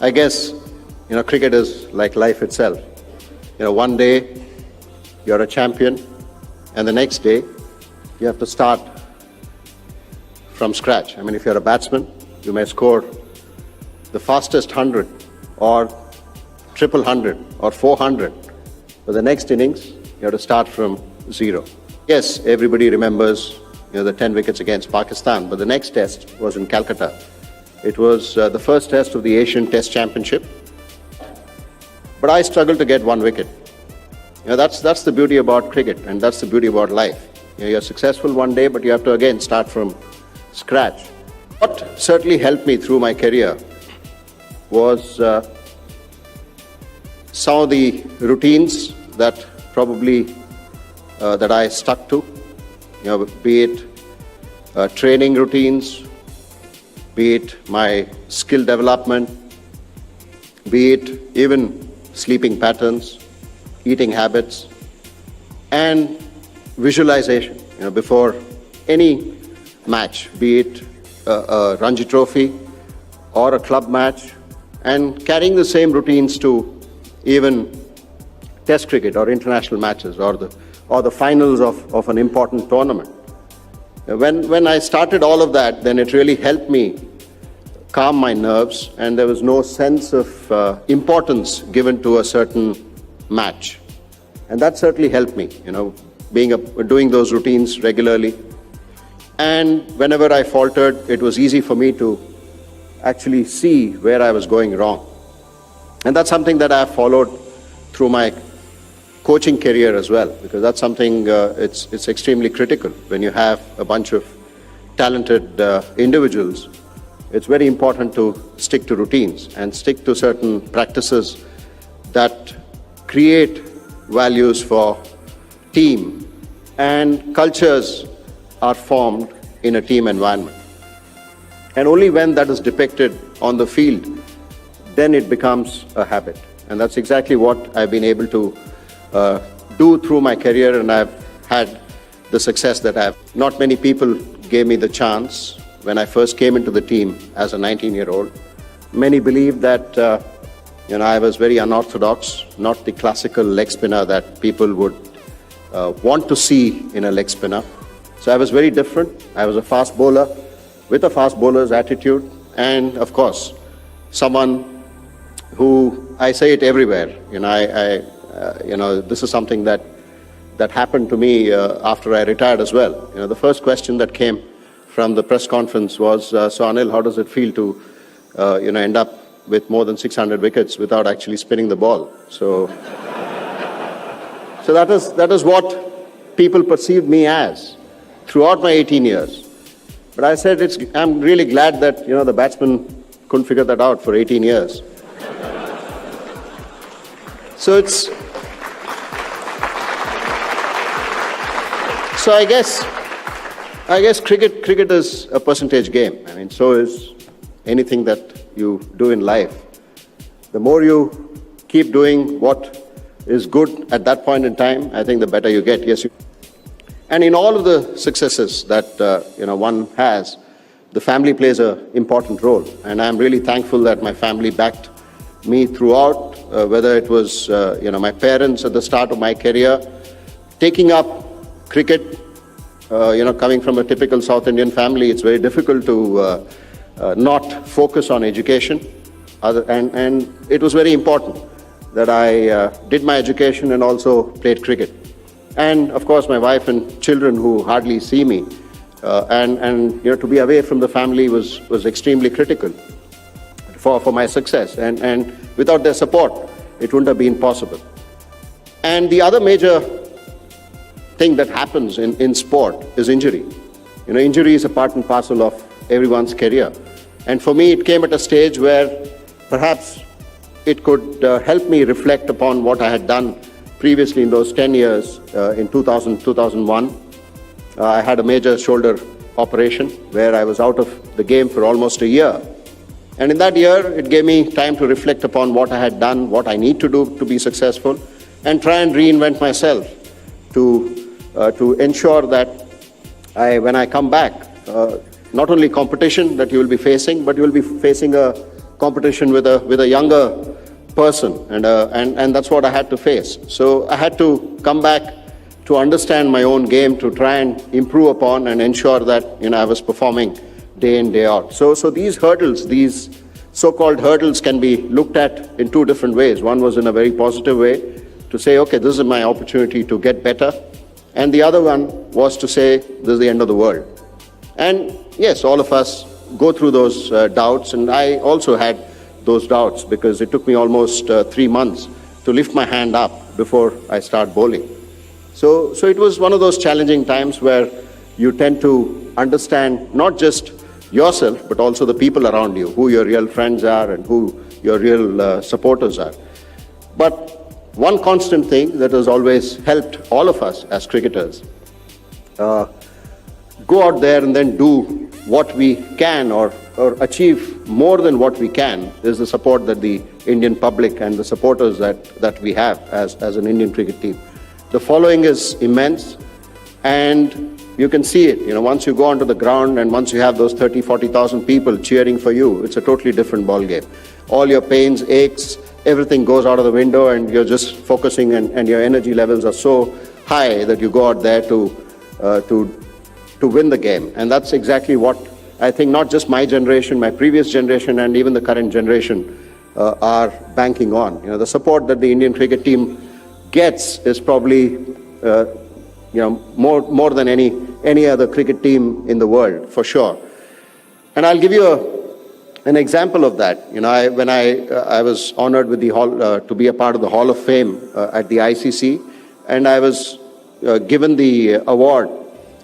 I guess, cricket is like life itself. One day you're a champion, and the next day you have to start from scratch. I mean, if you're a batsman, you may score the fastest 100 or triple 100 or 400. But the next innings, you have to start from zero. Yes, everybody remembers the 10 wickets against Pakistan, but the next test was in Calcutta. It was the first test of the Asian Test Championship. But I struggled to get one wicket. That's the beauty about cricket, and that's the beauty about life. You're successful one day, but you have to again start from scratch. What certainly helped me through my career was some of the routines that probably that I stuck to. Be it training routines, be it my skill development, be it even sleeping patterns, eating habits, and visualization. Before any match, be it a Ranji Trophy or a club match, and carrying the same routines to even Test cricket or international matches or the finals of an important tournament. When I started all of that, then it really helped me calm my nerves, and there was no sense of importance given to a certain match. And that certainly helped me, doing those routines regularly. And whenever I faltered, it was easy for me to actually see where I was going wrong. And that's something that I have followed through my coaching career as well, because that's something it's extremely critical. When you have a bunch of talented individuals, it's very important to stick to routines and stick to certain practices that create values for team, and cultures are formed in a team environment. And only when that is depicted on the field, then it becomes a habit. And that's exactly what I've been able to do through my career, and I've had the success that I have. Not many people gave me the chance when I first came into the team as a 19-year-old. Many believed that I was very unorthodox, not the classical leg spinner that people would want to see in a leg spinner. So I was very different. I was a fast bowler with a fast bowler's attitude, and of course, someone who, I say it everywhere, this is something that happened to me after I retired as well. The first question that came from the press conference was, so Anil, how does it feel to end up with more than 600 wickets without actually spinning the ball? So that is what people perceived me as throughout my 18 years. But I said, I'm really glad that the batsman couldn't figure that out for 18 years. So I guess cricket is a percentage game. I mean, so is anything that you do in life. The more you keep doing what is good at that point in time, I think the better you get. Yes. And in all of the successes that one has, the family plays an important role. And I'm really thankful that my family backed me throughout, whether it was my parents at the start of my career, taking up cricket. Coming from a typical South Indian family, it's very difficult to not focus on education. And it was very important that I did my education and also played cricket. And of course, my wife and children who hardly see me, and to be away from the family was extremely critical for my success. And without their support, it wouldn't have been possible. And the other major thing that happens in sport is injury. Injury is a part and parcel of everyone's career. And for me, it came at a stage where perhaps it could help me reflect upon what I had done previously in those 10 years. In 2001, I had a major shoulder operation where I was out of the game for almost a year. And in that year, it gave me time to reflect upon what I had done, what I need to do to be successful, and try and reinvent myself to ensure that when I come back, not only competition that you will be facing, but you will be facing a competition with a younger person, and that's what I had to face. So I had to come back to understand my own game, to try and improve upon and ensure that I was performing day in, day out. So these hurdles, these so-called hurdles, can be looked at in two different ways. One was in a very positive way, to say, okay, this is my opportunity to get better. And the other one was to say, this is the end of the world. And yes, all of us go through those doubts, and I also had those doubts, because it took me almost 3 months to lift my hand up before I start bowling. So it was one of those challenging times where you tend to understand not just yourself, but also the people around you, who your real friends are and who your real supporters are. But one constant thing that has always helped all of us as cricketers, go out there and then do what we can, or achieve more than what we can, is the support that the Indian public and the supporters that we have as an Indian cricket team. The following is immense, and you can see it. Once you go onto the ground and once you have those 30,000-40,000 people cheering for you, it's a totally different ball game. All your pains, aches, everything goes out of the window, and you're just focusing, and your energy levels are so high that you go out there to win the game. And that's exactly what I think not just my generation, my previous generation, and even the current generation are banking on. The support that the Indian cricket team gets is probably more than any other cricket team in the world, for sure. And I'll give you an example of that. When I was honored with the to be a part of the Hall of Fame at the ICC, and I was given the award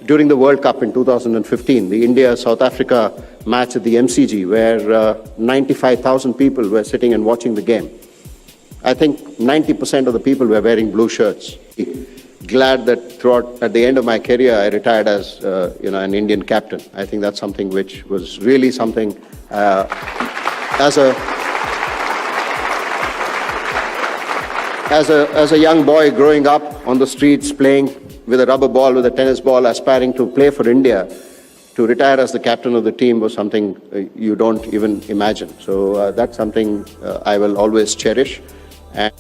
during the World Cup in 2015, the India-South Africa match at the MCG, where 95,000 people were sitting and watching the game. I think 90% of the people were wearing blue shirts. Glad that at the end of my career, I retired as an Indian captain. I think that's something which was really something as a young boy growing up on the streets, playing with a rubber ball, with a tennis ball, aspiring to play for India, to retire as the captain of the team was something you don't even imagine. So that's something I will always cherish. And